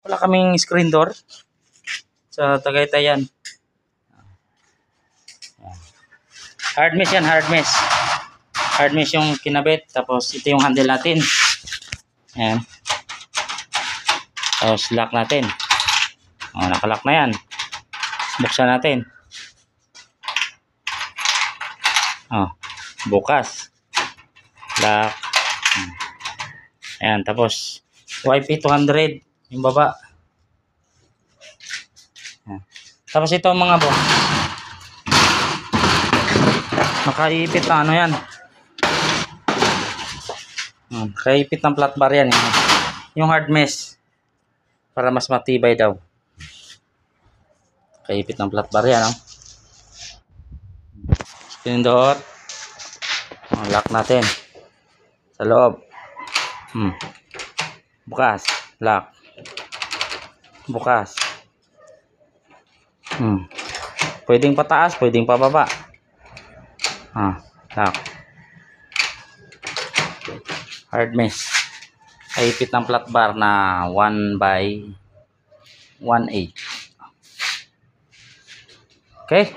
Wala kaming screen door sa Tagaytayan. Hard mesh yan, hard mesh. Hard mesh yung kinabit. Tapos ito yung handle natin. Ayan. Tapos lock natin. Nakalock na yan. Buksan natin. Bukas. Lock. Ayan. Tapos YP200 yung baba. Ayan. Tapos ito mga bo. Nakaipit na ano yan. Nakaipit ng flat bar yan. Yung hard mesh. Para mas matibay daw. Nakaipit ng flat bar yan. Pinindot. Lock natin. Sa loob. Bukas. Lock. Bukas. Pwedeng pataas, pwedeng pababa. Lock. Hard mesh. Kaipit ng flat bar na 1/1/8. Okay?